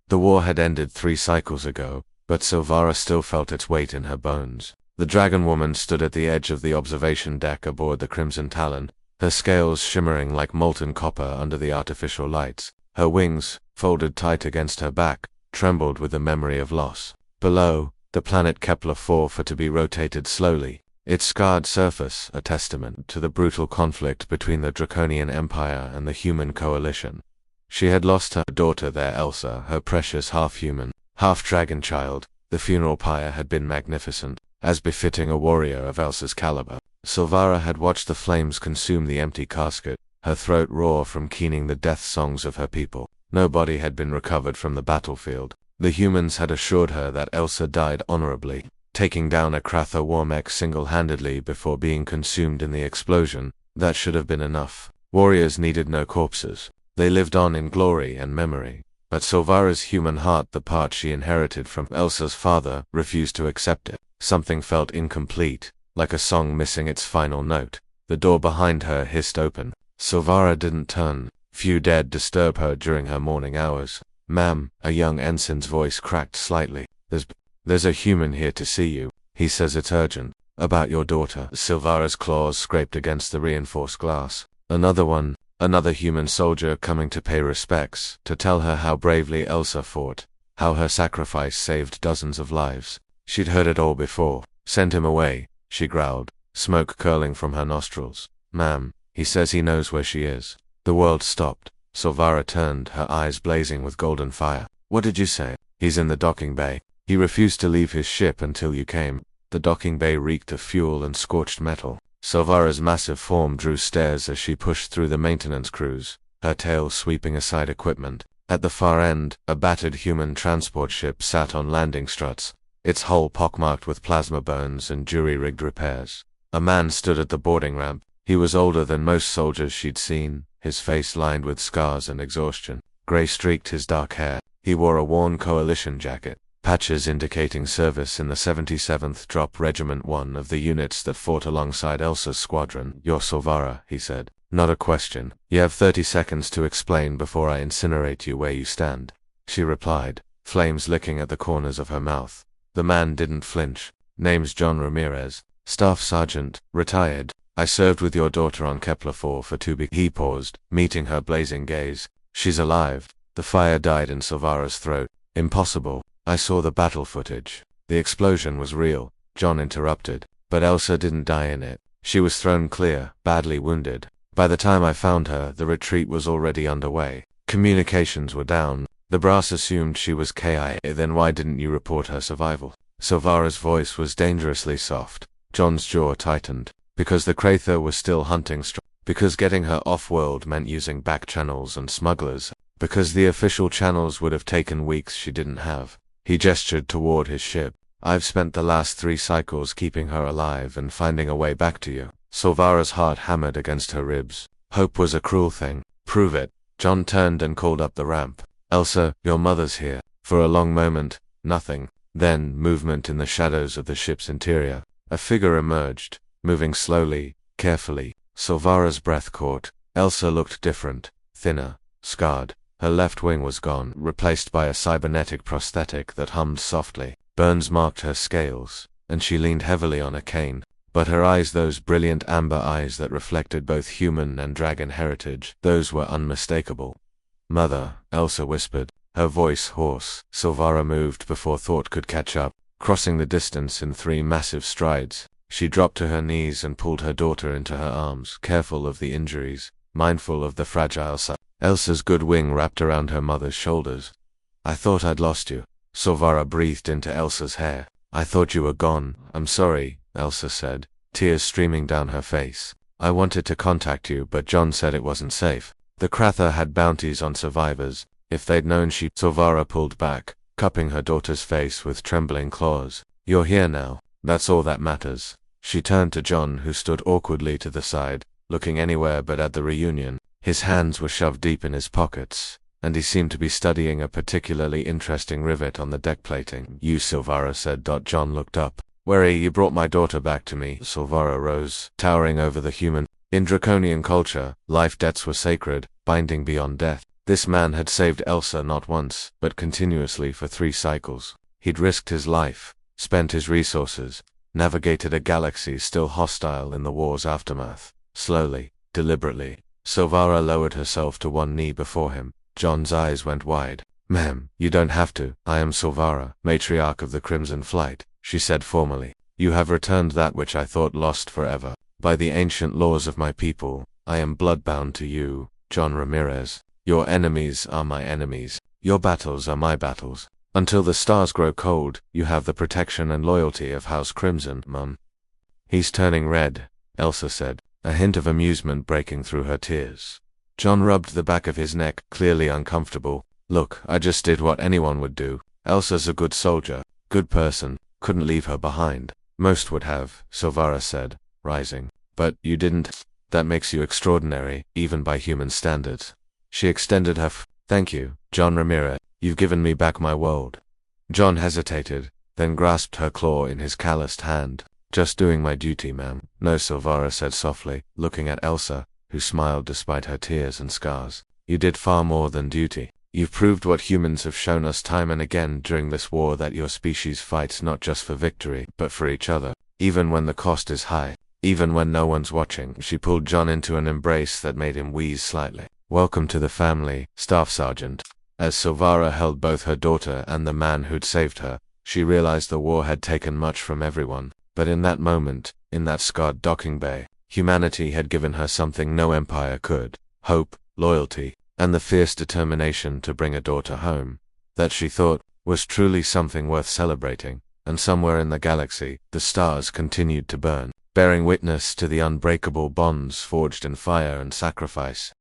The war had ended 3 cycles ago, but Silvara still felt its weight in her bones. The dragon woman stood at the edge of the observation deck aboard the Crimson Talon, her scales shimmering like molten copper under the artificial lights. Her wings, folded tight against her back, trembled with the memory of loss. Below, the planet Kepler-4 to be rotated slowly, its scarred surface a testament to the brutal conflict between the Draconian Empire and the human coalition. She had lost her daughter there, Elsa, her precious half-human, half-dragon child. The funeral pyre had been magnificent, as befitting a warrior of Elsa's caliber. Silvara had watched the flames consume the empty casket, her throat raw from keening the death songs of her people. No body had been recovered from the battlefield. The humans had assured her that Elsa died honorably, taking down a Kratha war mech single-handedly before being consumed in the explosion. That should have been enough. Warriors needed no corpses. They lived on in glory and memory. But Silvara's human heart, the part she inherited from Elsa's father, refused to accept it. Something felt incomplete, like a song missing its final note. The door behind her hissed open. Silvara didn't turn. Few dared disturb her during her morning hours. "Ma'am," a young ensign's voice cracked slightly. There's a human here to see you. He says it's urgent. About your daughter." Silvara's claws scraped against the reinforced glass. Another one. Another human soldier coming to pay respects, to tell her how bravely Elsa fought, how her sacrifice saved dozens of lives. She'd heard it all before. "Send him away," she growled, smoke curling from her nostrils. "Ma'am, he says he knows where she is." The world stopped. Silvara turned, her eyes blazing with golden fire. "What did you say?" "He's in the docking bay. He refused to leave his ship until you came." The docking bay reeked of fuel and scorched metal. Silvara's massive form drew stares as she pushed through the maintenance crews, her tail sweeping aside equipment. At the far end, a battered human transport ship sat on landing struts, its hull pockmarked with plasma burns and jury-rigged repairs. A man stood at the boarding ramp. He was older than most soldiers she'd seen, his face lined with scars and exhaustion. Gray streaked his dark hair. He wore a worn coalition jacket, patches indicating service in the 77th Drop Regiment, one of the units that fought alongside Elsa's squadron. "You're Silvara," he said. "Not a question. You have 30 seconds to explain before I incinerate you where you stand," she replied, flames licking at the corners of her mouth. The man didn't flinch. "Name's John Ramirez, Staff Sergeant, retired. I served with your daughter on Kepler-4 for 2 He paused, meeting her blazing gaze. "She's alive." The fire died in Silvara's throat. "Impossible. I saw the battle footage." "The explosion was real," John interrupted. "But Elsa didn't die in it. She was thrown clear, badly wounded. By the time I found her, the retreat was already underway. Communications were down. The brass assumed she was KIA. Then why didn't you report her survival?" Silvara's voice was dangerously soft. John's jaw tightened. "Because the Kratha was still hunting because getting her off-world meant using back channels and smugglers. Because the official channels would have taken weeks she didn't have." He gestured toward his ship. "I've spent the last 3 cycles keeping her alive and finding a way back to you." Silvara's heart hammered against her ribs. Hope was a cruel thing. "Prove it." John turned and called up the ramp. "Elsa, your mother's here." For a long moment, nothing. Then, movement in the shadows of the ship's interior. A figure emerged, moving slowly, carefully. Silvara's breath caught. Elsa looked different, thinner, scarred. Her left wing was gone, replaced by a cybernetic prosthetic that hummed softly. Burns marked her scales, and she leaned heavily on a cane. But her eyes, those brilliant amber eyes that reflected both human and dragon heritage, those were unmistakable. "Mother," Elsa whispered, her voice hoarse. Silvara moved before thought could catch up, crossing the distance in 3 massive strides. She dropped to her knees and pulled her daughter into her arms, careful of the injuries, mindful of the fragile side. Elsa's good wing wrapped around her mother's shoulders. "I thought I'd lost you." Silvara breathed into Elsa's hair. "I thought you were gone." "I'm sorry," Elsa said, tears streaming down her face. "I wanted to contact you, but John said it wasn't safe. The Kratha had bounties on survivors. If they'd known she..." Silvara pulled back, cupping her daughter's face with trembling claws. "You're here now. That's all that matters." She turned to John, who stood awkwardly to the side, looking anywhere but at the reunion. His hands were shoved deep in his pockets, and he seemed to be studying a particularly interesting rivet on the deck plating. "You," Silvara said. John looked up. "Where you brought my daughter back to me." Silvara rose, towering over the human. "In Draconian culture, life debts were sacred, binding beyond death. This man had saved Elsa not once, but continuously for 3 cycles. He'd risked his life, spent his resources, navigated a galaxy still hostile in the war's aftermath. Slowly, deliberately, Silvara lowered herself to one knee before him. John's eyes went wide. "Ma'am, you don't have to. I am Silvara, matriarch of the Crimson Flight," she said formally. "You have returned that which I thought lost forever. By the ancient laws of my people, I am bloodbound to you, John Ramirez. Your enemies are my enemies. Your battles are my battles. Until the stars grow cold, you have the protection and loyalty of House Crimson, Mum." "He's turning red," Elsa said, a hint of amusement breaking through her tears. John rubbed the back of his neck, clearly uncomfortable. "Look, I just did what anyone would do. Elsa's a good soldier, good person, couldn't leave her behind." "Most would have," Silvara said, rising. "But you didn't. That makes you extraordinary, even by human standards." She extended her "Thank you, John Ramirez. You've given me back my world." John hesitated, then grasped her claw in his calloused hand. "Just doing my duty, ma'am." "No," Silvara said softly, looking at Elsa, who smiled despite her tears and scars. "You did far more than duty. You've proved what humans have shown us time and again during this war, that your species fights not just for victory, but for each other. Even when the cost is high. Even when no one's watching." She pulled John into an embrace that made him wheeze slightly. "Welcome to the family, Staff Sergeant." As Silvara held both her daughter and the man who'd saved her, she realized the war had taken much from everyone. But in that moment, in that scarred docking bay, humanity had given her something no empire could: hope, loyalty, and the fierce determination to bring a daughter home. That, she thought, was truly something worth celebrating. And somewhere in the galaxy, the stars continued to burn, bearing witness to the unbreakable bonds forged in fire and sacrifice.